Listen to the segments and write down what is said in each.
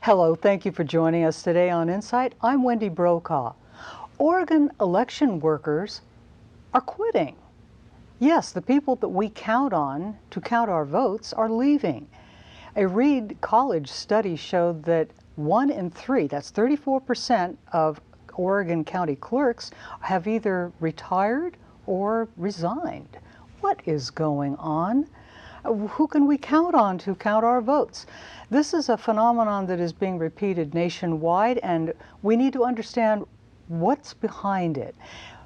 Hello, thank you for joining us today on InSight. I'm Wendy Brokaw. Oregon election workers are quitting. Yes, the people that we count on to count our votes are leaving. A Reed College study showed that 1 in 3, that's 34% of Oregon County clerks, have either retired or resigned. What is going on? Who can we count on to count our votes? This is a phenomenon that is being repeated nationwide, and we need to understand what's behind it.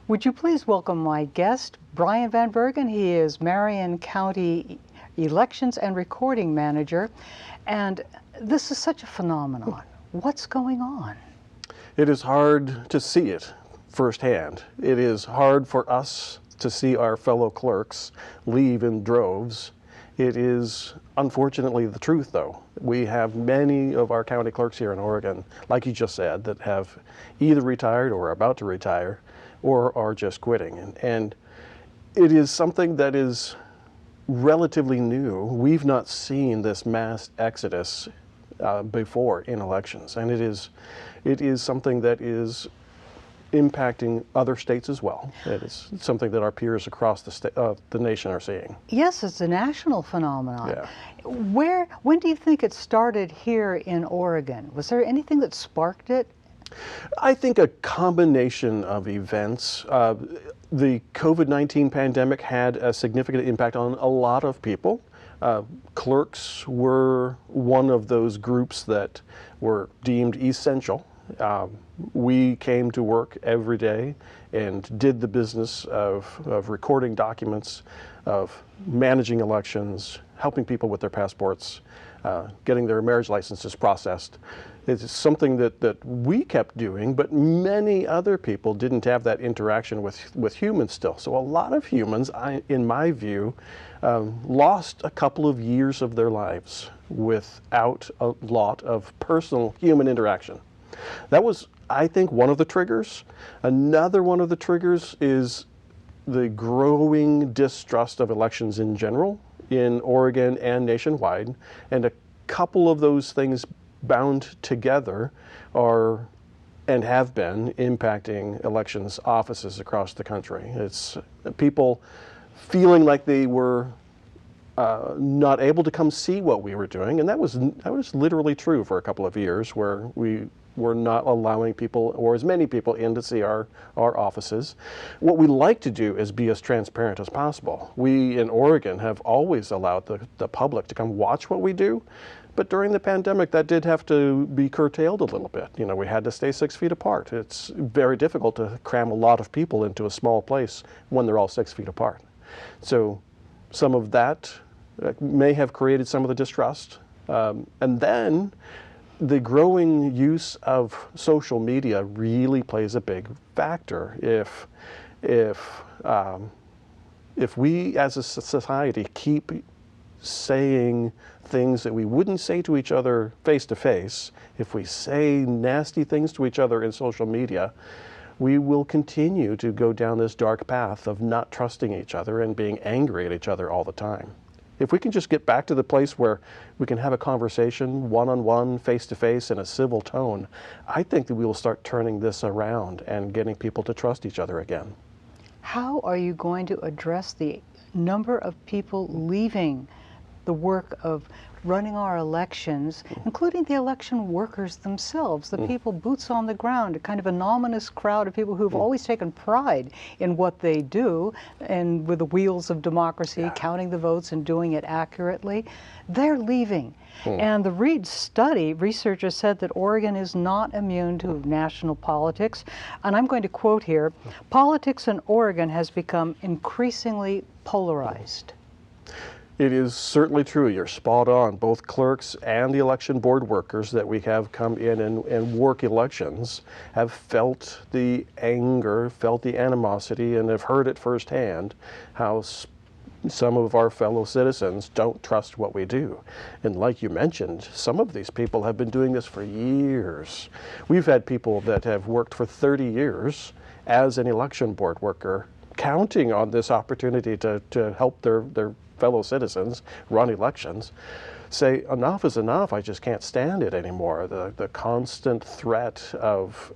Would you please welcome my guest, Brian Van Bergen. He is Marion County Elections and Recording Manager, and this is such a phenomenon. What's going on? It is hard to see it firsthand. It is hard for us to see our fellow clerks leave in droves. It is unfortunately the truth, though. We have many of our county clerks here in Oregon, like you just said, that have either retired or are about to retire or are just quitting. And it is something that is relatively new. We've not seen this mass exodus before in elections, and it is something that is impacting other states as well. It is something that our peers across the nation are seeing. Yes, it's a national phenomenon. Yeah. When do you think it started here in Oregon? Was there anything that sparked it? I think a combination of events. The COVID-19 pandemic had a significant impact on a lot of people. Clerks were one of those groups that were deemed essential. We came to work every day and did the business of recording documents, of managing elections, helping people with their passports, getting their marriage licenses processed. It's something that we kept doing, but many other people didn't have that interaction with humans still. So a lot of humans, in my view, lost a couple of years of their lives without a lot of personal human interaction. That was, I think, one of the triggers. Another one of the triggers is the growing distrust of elections in general in Oregon and nationwide. And a couple of those things bound together are and have been impacting elections offices across the country. It's people feeling like they were not able to come see what we were doing, and that was literally true for a couple of years, where we were not allowing people, or as many people, in to see our offices. What we like to do is be as transparent as possible. We in Oregon have always allowed the public to come watch what we do, but during the pandemic that did have to be curtailed a little bit. You know, we had to stay 6 feet apart. It's very difficult to cram a lot of people into a small place when they're all 6 feet apart. So some of that may have created some of the distrust. And then the growing use of social media really plays a big factor. If we as a society keep saying things that we wouldn't say to each other face to face, if we say nasty things to each other in social media, we will continue to go down this dark path of not trusting each other and being angry at each other all the time. If we can just get back to the place where we can have a conversation one-on-one, face-to-face, in a civil tone, I think that we will start turning this around and getting people to trust each other again. How are you going to address the number of people leaving the work of running our elections, including the election workers themselves, the people boots on the ground, a kind of anonymous crowd of people who've always taken pride in what they do and with the wheels of democracy, counting the votes and doing it accurately? They're leaving. And the Reed study, researchers said that Oregon is not immune to national politics. And I'm going to quote here, "Politics in Oregon has become increasingly polarized." It is certainly true. You're spot on. Both clerks and the election board workers that we have come in and work elections have felt the anger, felt the animosity, and have heard it firsthand how some of our fellow citizens don't trust what we do. And like you mentioned, some of these people have been doing this for years. We've had people that have worked for 30 years as an election board worker, counting on this opportunity to help their fellow citizens run elections. say enough is enough. I just can't stand it anymore. The constant threat of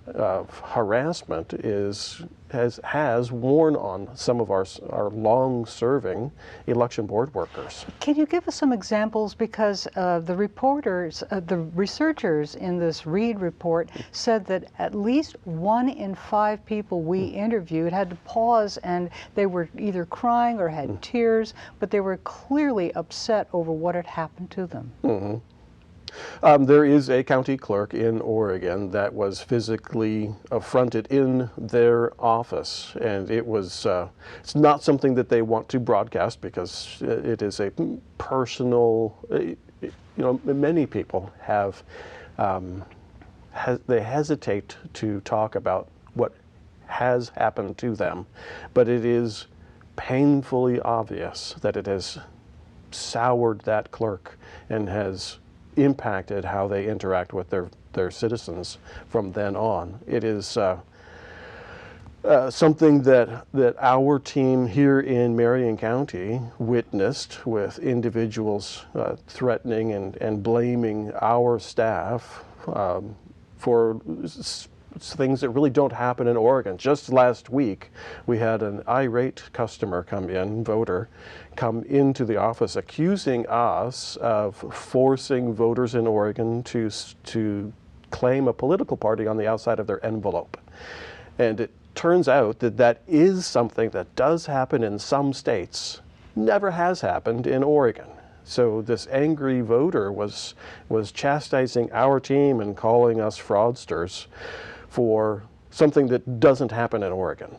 harassment has worn on some of our long-serving election board workers. Can you give us some examples? Because the researchers in this Reid report said that at least 1 in 5 people we interviewed had to pause, and they were either crying or had tears, but they were clearly upset over what had happened to them. There is a county clerk in Oregon that was physically affronted in their office, and it's not something that they want to broadcast because it is a personal, many people they hesitate to talk about what has happened to them, but it is painfully obvious that it has soured that clerk and has impacted how they interact with their citizens from then on. It is something that our team here in Marion County witnessed, with individuals threatening and blaming our staff for things that really don't happen in Oregon. Just last week, we had an irate customer voter, come into the office accusing us of forcing voters in Oregon to claim a political party on the outside of their envelope. And it turns out that is something that does happen in some states, never has happened in Oregon. So this angry voter was chastising our team and calling us fraudsters for something that doesn't happen in Oregon.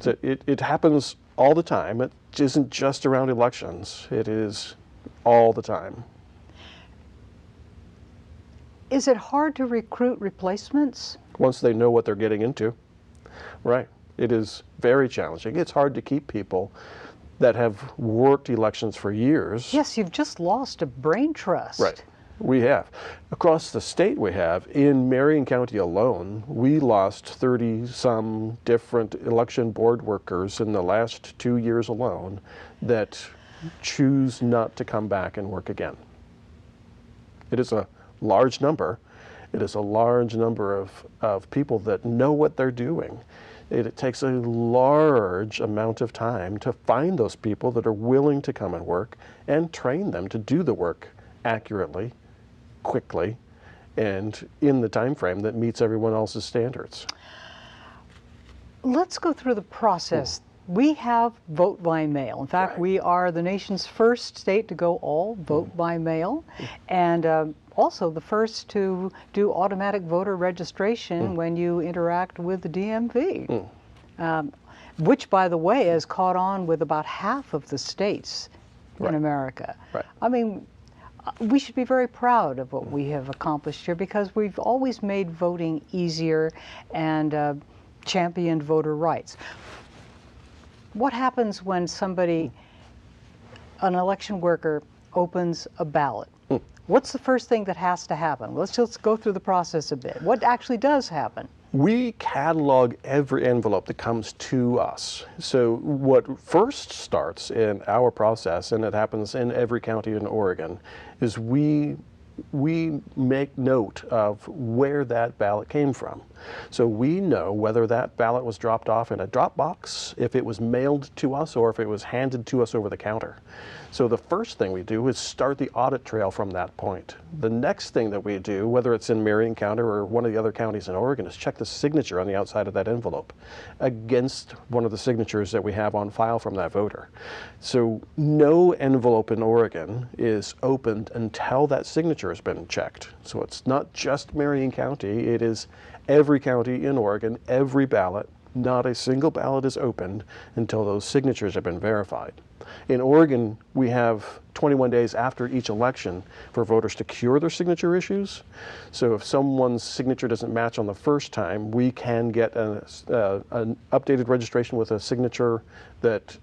So it happens all the time. It isn't just around elections. It is all the time. Is it hard to recruit replacements? Once they know what they're getting into, right. It is very challenging. It's hard to keep people that have worked elections for years. Yes, you've just lost a brain trust. Right. We have. Across the state we have. In Marion County alone, we lost 30-some different election board workers in the last 2 years alone that choose not to come back and work again. It is a large number. It is a large number of people that know what they're doing. It takes a large amount of time to find those people that are willing to come and work and train them to do the work accurately, quickly, and in the time frame that meets everyone else's standards. Let's go through the process. We have vote by mail. In fact, Right. we are the nation's first state to go all vote by mail, and also the first to do automatic voter registration when you interact with the DMV, which, by the way, has caught on with about half of the states in America. Right. I mean, we should be very proud of what we have accomplished here, because we've always made voting easier and championed voter rights. What happens when an election worker, opens a ballot? What's the first thing that has to happen? Let's just go through the process a bit. What actually does happen? We catalog every envelope that comes to us. So what first starts in our process, and it happens in every county in Oregon, is we make note of where that ballot came from. So we know whether that ballot was dropped off in a drop box, if it was mailed to us, or if it was handed to us over the counter. So the first thing we do is start the audit trail from that point. The next thing that we do, whether it's in Marion County or one of the other counties in Oregon, is check the signature on the outside of that envelope against one of the signatures that we have on file from that voter. So no envelope in Oregon is opened until that signature has been checked. So it's not just Marion County, it is every county in Oregon, every ballot. Not a single ballot is opened until those signatures have been verified. In Oregon, we have 21 days after each election for voters to cure their signature issues. So if someone's signature doesn't match on the first time, we can get an updated registration with a signature that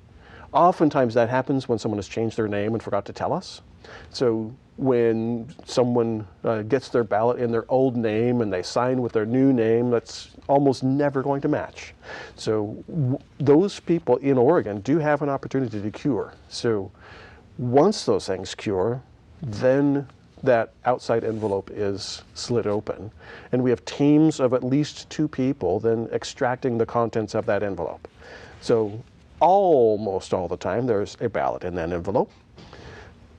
oftentimes that happens when someone has changed their name and forgot to tell us. So when someone gets their ballot in their old name and they sign with their new name, that's almost never going to match. So those people in Oregon do have an opportunity to cure. So once those things cure, then that outside envelope is slid open. And we have teams of at least 2 people then extracting the contents of that envelope. So almost all the time there's a ballot in that envelope.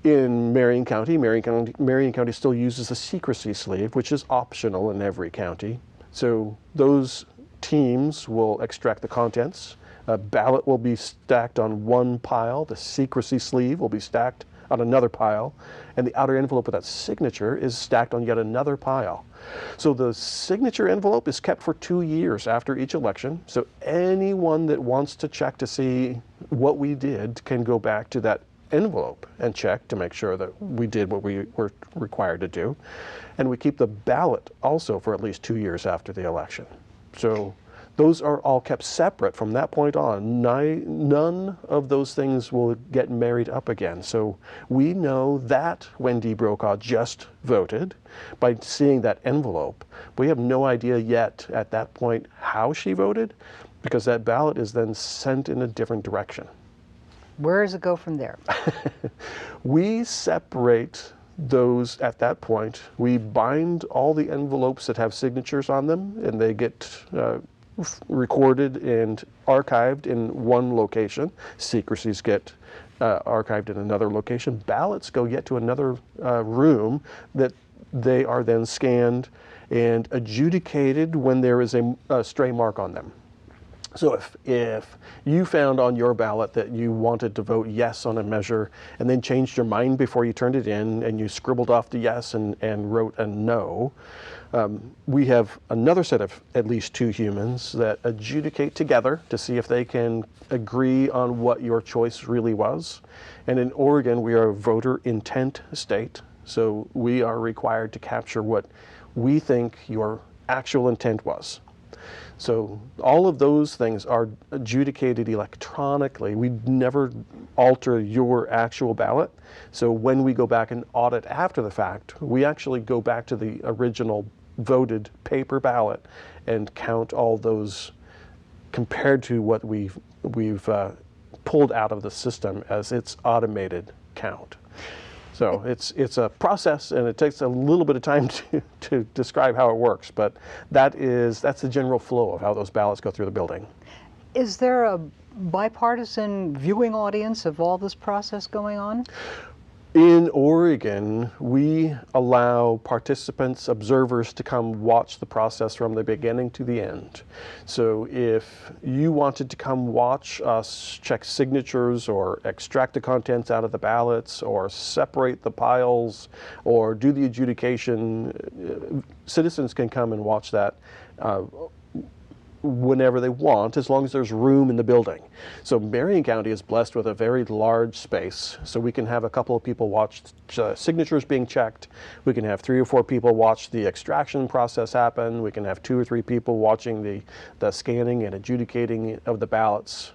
In Marion County still uses the secrecy sleeve, which is optional in every county. So those teams will extract the contents. A ballot will be stacked on one pile. The secrecy sleeve will be stacked on another pile. And the outer envelope with that signature is stacked on yet another pile. So the signature envelope is kept for 2 years after each election. So anyone that wants to check to see what we did can go back to that envelope and check to make sure that we did what we were required to do. And we keep the ballot also for at least 2 years after the election. So those are all kept separate from that point on. None of those things will get married up again. So we know that Wendy Brokaw just voted by seeing that envelope. We have no idea yet at that point how she voted, because that ballot is then sent in a different direction. Where does it go from there? We separate those at that point. We bind all the envelopes that have signatures on them, and they get recorded and archived in one location. Secrecies get archived in another location. Ballots go yet to another room that they are then scanned and adjudicated when there is a stray mark on them. So if you found on your ballot that you wanted to vote yes on a measure and then changed your mind before you turned it in, and you scribbled off the yes and wrote a no, we have another set of at least 2 humans that adjudicate together to see if they can agree on what your choice really was. And in Oregon, we are a voter intent state, so we are required to capture what we think your actual intent was. So all of those things are adjudicated electronically. We never alter your actual ballot. So when we go back and audit after the fact, we actually go back to the original voted paper ballot and count all those compared to what we've pulled out of the system as its automated count. So it's a process, and it takes a little bit of time to describe how it works, but that's the general flow of how those ballots go through the building. Is there a bipartisan viewing audience of all this process going on? In Oregon, we allow participants, observers, to come watch the process from the beginning to the end. So if you wanted to come watch us check signatures or extract the contents out of the ballots or separate the piles or do the adjudication, citizens can come and watch that whenever they want, as long as there's room in the building. So Marion County is blessed with a very large space, so we can have a couple of people watch signatures being checked. We can have 3 or 4 people watch the extraction process happen. We can have 2 or 3 people watching the scanning and adjudicating of the ballots.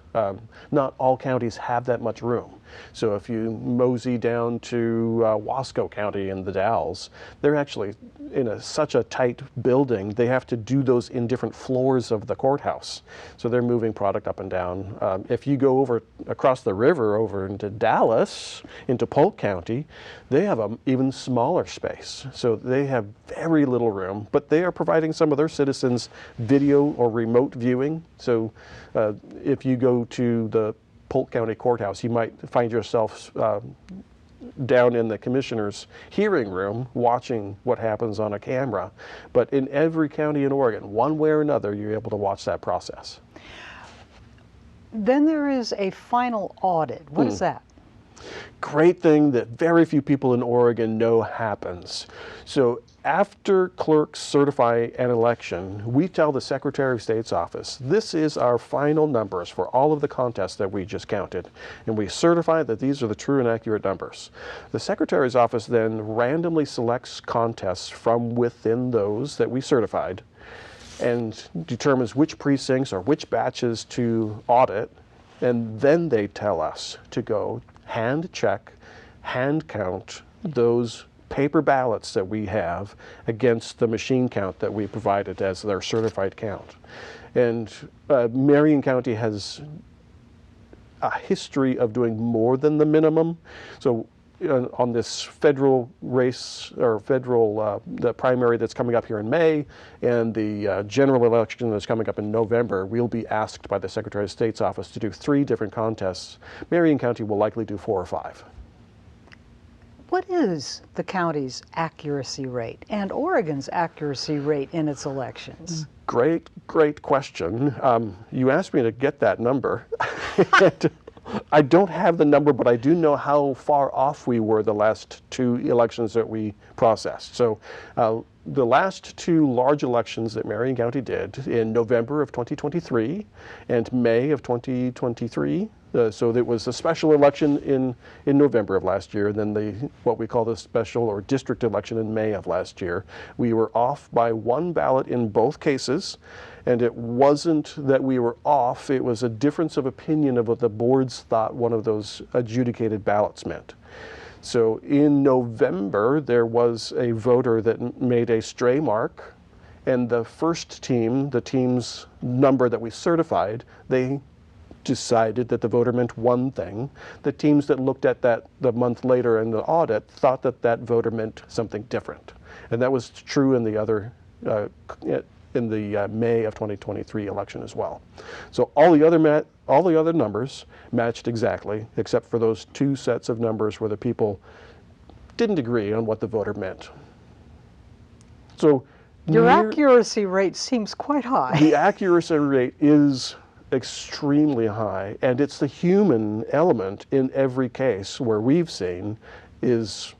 Not all counties have that much room. So if you mosey down to Wasco County in the Dalles, they're actually in such a tight building, they have to do those in different floors of the courthouse. So they're moving product up and down. If you go across the river over into Dallas, into Polk County, they have an even smaller space. So they have very little room, but they are providing some of their citizens video or remote viewing. So if you go to the Polk County Courthouse, you might find yourself down in the commissioner's hearing room watching what happens on a camera. But in every county in Oregon, one way or another, you're able to watch that process. Then there is a final audit. What is that? Great thing that very few people in Oregon know happens. So after clerks certify an election, we tell the Secretary of State's office, this is our final numbers for all of the contests that we just counted, and we certify that these are the true and accurate numbers. The Secretary's office then randomly selects contests from within those that we certified and determines which precincts or which batches to audit, and then they tell us to go hand check, hand count those paper ballots that we have against the machine count that we provided as their certified count. And Marion County has a history of doing more than the minimum. So on this federal race or federal the primary that's coming up here in May and the general election that's coming up in November, we'll be asked by the Secretary of State's office to do 3 different contests. Marion County will likely do 4 or 5. What is the county's accuracy rate and Oregon's accuracy rate in its elections? Great question. You asked me to get that number. I don't have the number, but I do know how far off we were the last 2 elections that we processed. So the last 2 large elections that Marion County did in November of 2023 and May of 2023. So there was a special election in November of last year, and then what we call the special or district election in May of last year. We were off by 1 ballot in both cases, and it wasn't that we were off, it was a difference of opinion of what the boards thought one of those adjudicated ballots meant. So in November, there was a voter that made a stray mark, and the first team, the team's number that we certified, they decided that the voter meant one thing. The teams that looked at that the month later in the audit thought that that voter meant something different. And that was true in the other, in the May of 2023 election as well. So all the other numbers matched exactly, except for those 2 sets of numbers where the people didn't agree on what the voter meant. So your accuracy rate seems quite high. The accuracy rate is extremely high, and it's the human element in every case where we've seen is,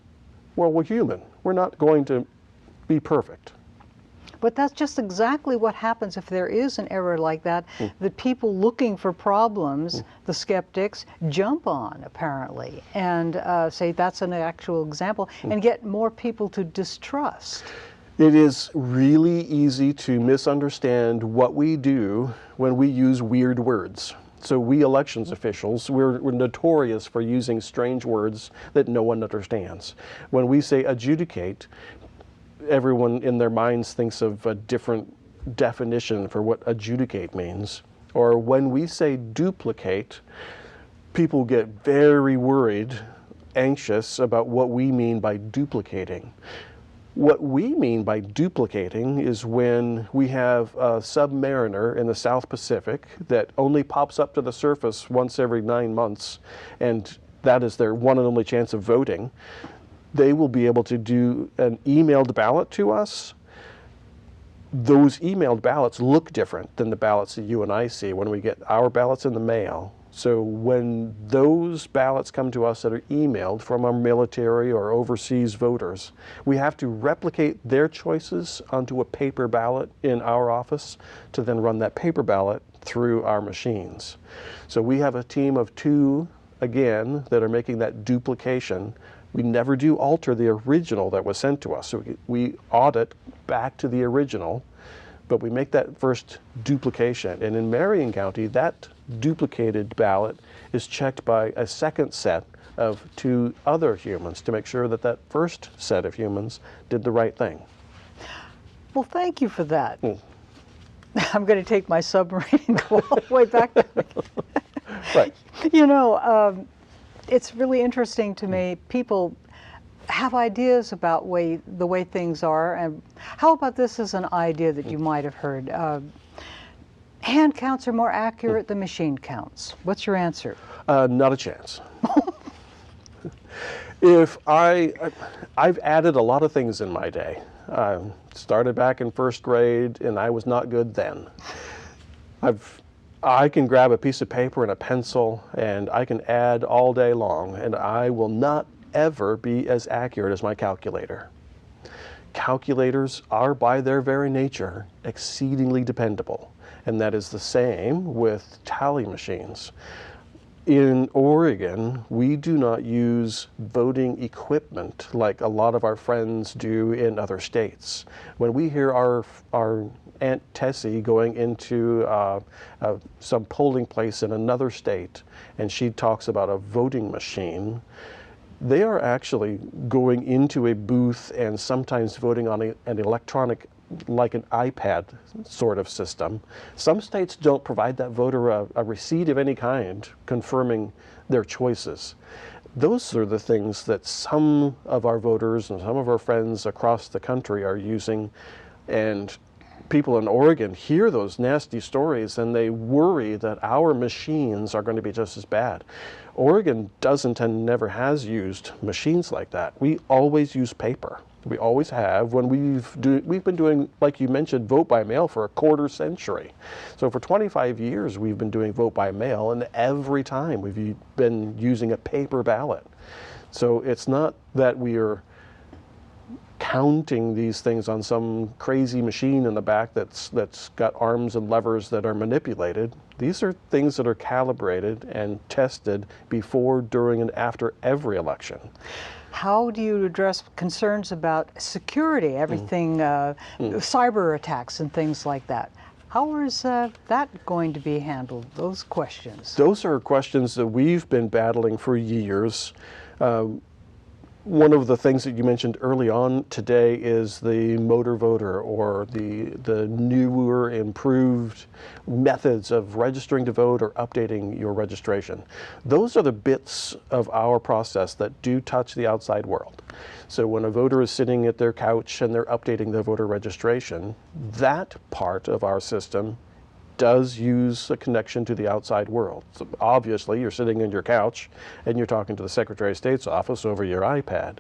well, we're human. We're not going to be perfect. But that's just exactly what happens if there is an error like that. The people looking for problems, the skeptics, jump on, apparently, and say that's an actual example, and get more people to distrust. It is really easy to misunderstand what we do when we use weird words. So we elections officials, we're notorious for using strange words that no one understands. When we say adjudicate, everyone in their minds thinks of a different definition for what adjudicate means. Or when we say duplicate, people get very worried, anxious about what we mean by duplicating. What we mean by duplicating is when we have a submariner in the South Pacific that only pops up to the surface once every 9 months, and that is their one and only chance of voting. They will be able to do an emailed ballot to us. Those emailed ballots look different than the ballots that you and I see when we get our ballots in the mail. So when those ballots come to us that are emailed from our military or overseas voters, we have to replicate their choices onto a paper ballot in our office to then run that paper ballot through our machines. So we have a team of 2, again, that are making that duplication. We never do alter the original that was sent to us. So we audit back to the original, but we make that first duplication. And in Marion County, that duplicated ballot is checked by a second set of 2 other humans to make sure that that first set of humans did the right thing. Well, thank you for that. I'm going to take my submarine and go all the way back to Right. You know, it's really interesting to me. People have ideas about the way things are. And how about this as an idea that you might have heard? Hand counts are more accurate than machine counts. What's your answer? Not a chance. I've added a lot of things in my day. Started back in 1st grade, and I was not good then. I can grab a piece of paper and a pencil, and I can add all day long, and I will not ever be as accurate as my calculator. Calculators are, by their very nature, exceedingly dependable. And that is the same with tally machines. In Oregon, we do not use voting equipment like a lot of our friends do in other states. When we hear our Aunt Tessie going into some polling place in another state, and she talks about a voting machine, they are actually going into a booth and sometimes voting on an electronic, like an iPad sort of system. Some states don't provide that voter a receipt of any kind confirming their choices. Those are the things that some of our voters and some of our friends across the country are using, and people in Oregon hear those nasty stories and they worry that our machines are going to be just as bad. Oregon doesn't and never has used machines like that. We always use paper. We always have. When we've been doing, like you mentioned, vote by mail for a quarter century. So for 25 years we've been doing vote by mail, and every time we've been using a paper ballot. So it's not that we are counting these things on some crazy machine in the back that's got arms and levers that are manipulated. These are things that are calibrated and tested before, during, and after every election. How do you address concerns about security, everything, cyber attacks and things like that? How is that going to be handled, those questions? Those are questions that we've been battling for years. One of the things that you mentioned early on today is the motor voter, or the newer, improved methods of registering to vote or updating your registration. Those are the bits of our process that do touch the outside world. So when a voter is sitting at their couch and they're updating their voter registration, that part of our system does use a connection to the outside world. So obviously, you're sitting on your couch and you're talking to the Secretary of State's office over your iPad.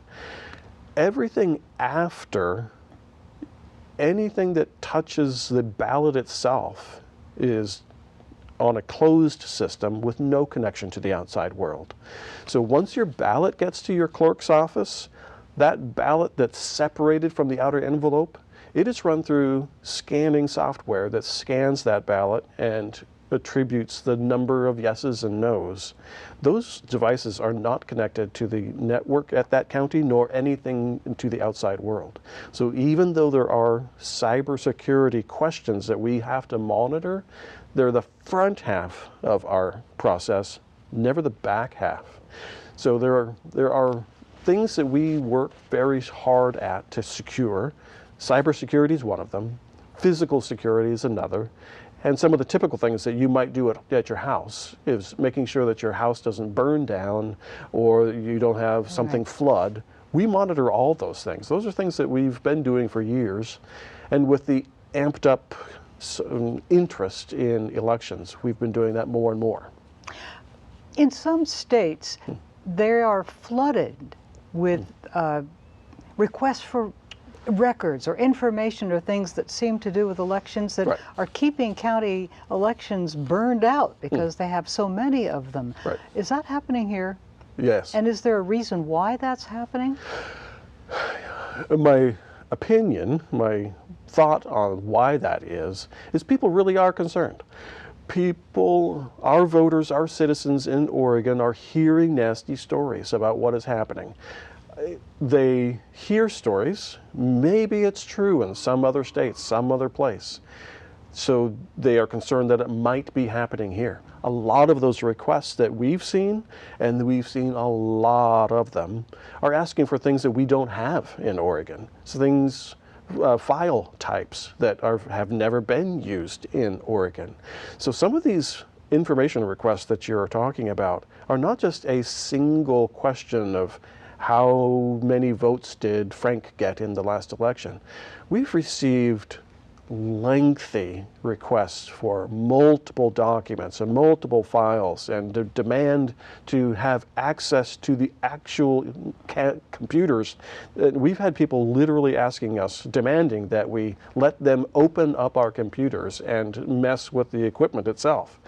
Everything after, anything that touches the ballot itself, is on a closed system with no connection to the outside world. So once your ballot gets to your clerk's office, that ballot that's separated from the outer envelope, it is run through scanning software that scans that ballot and attributes the number of yeses and nos. Those devices are not connected to the network at that county nor anything to the outside world. So even though there are cybersecurity questions that we have to monitor, they're the front half of our process, never the back half. So there are things that we work very hard at to secure. Cybersecurity is one of them. Physical security is another. And some of the typical things that you might do at your house is making sure that your house doesn't burn down or you don't have something flood. We monitor all those things. Those are things that we've been doing for years. And with the amped up interest in elections, we've been doing that more and more. In some states, they are flooded with requests for records or information or things that seem to do with elections that are keeping county elections burned out because they have so many of them. Is that happening here? Yes. And is there a reason why that's happening? My opinion, my thought on why that is people really are concerned. People, our voters, our citizens in Oregon are hearing nasty stories about what is happening. They hear stories, maybe it's true in some other states, some other place. So they are concerned that it might be happening here. A lot of those requests that we've seen, and we've seen a lot of them, are asking for things that we don't have in Oregon. So things, file types that have never been used in Oregon. So some of these information requests that you're talking about are not just a single question of how many votes did Frank get in the last election. We've received lengthy requests for multiple documents and multiple files, and the demand to have access to the actual computers. We've had people literally asking us, demanding that we let them open up our computers and mess with the equipment itself.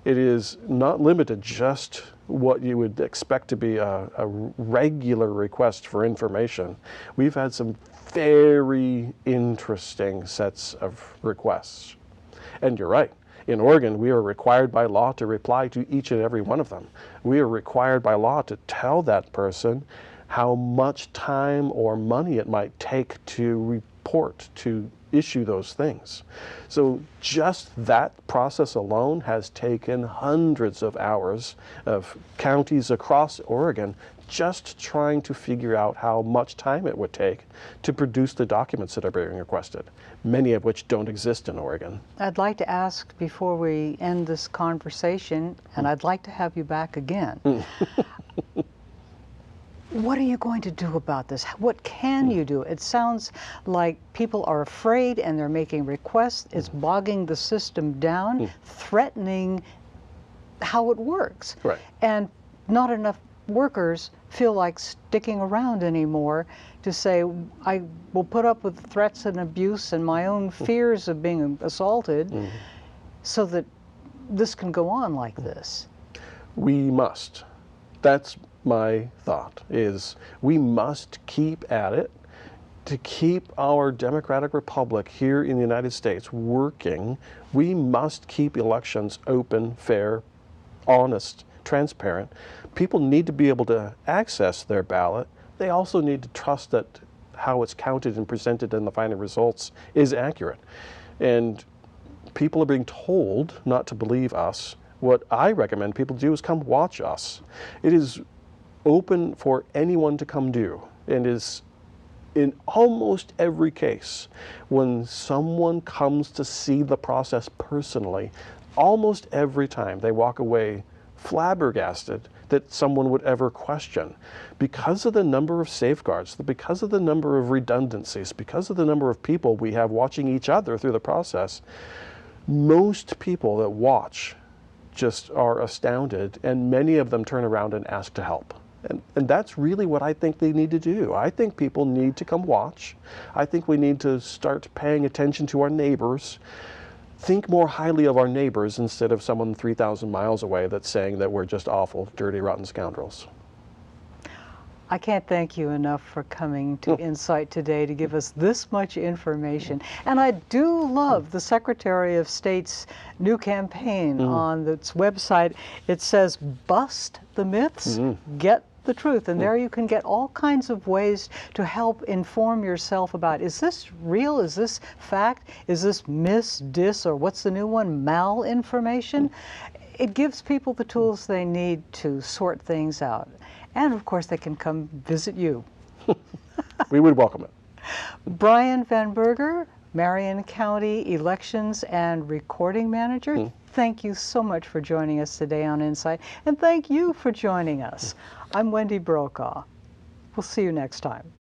It is not limited just what you would expect to be a regular request for information. We've had some very interesting sets of requests. And you're right, in Oregon we are required by law to reply to each and every one of them. We are required by law to tell that person how much time or money it might take to report, to issue those things. So just that process alone has taken hundreds of hours of counties across Oregon just trying to figure out how much time it would take to produce the documents that are being requested, many of which don't exist in Oregon. I'd like to ask before we end this conversation, and I'd like to have you back again. What are you going to do about this? What can you do? It sounds like people are afraid and they're making requests. It's bogging the system down, threatening how it works. Right. And not enough workers feel like sticking around anymore to say, I will put up with threats and abuse and my own fears of being assaulted so that this can go on like this. We must. That's my thought, is we must keep at it to keep our democratic republic here in the United States working. We must keep elections open, fair, honest, transparent. People need to be able to access their ballot. They also need to trust that how it's counted and presented in the final results is accurate. And people are being told not to believe us. What I recommend people do is come watch us. It is open for anyone to come do, and is in almost every case when someone comes to see the process personally, almost every time they walk away flabbergasted that someone would ever question, because of the number of safeguards, because of the number of redundancies, because of the number of people we have watching each other through the process. Most people that watch just are astounded, and many of them turn around and ask to help. And that's really what I think they need to do. I think people need to come watch. I think we need to start paying attention to our neighbors. Think more highly of our neighbors instead of someone 3,000 miles away that's saying that we're just awful, dirty, rotten scoundrels. I can't thank you enough for coming to InSight today to give us this much information. And I do love the Secretary of State's new campaign on its website. It says, bust the myths, get the truth. And there you can get all kinds of ways to help inform yourself about, is this real? Is this fact? Is this dis, or what's the new one, malinformation? It gives people the tools they need to sort things out. And of course, they can come visit you. We would welcome it. Brian Van Berger, Marion County Elections and Recording Manager, thank you so much for joining us today on InSight. And thank you for joining us. I'm Wendy Brokaw. We'll see you next time.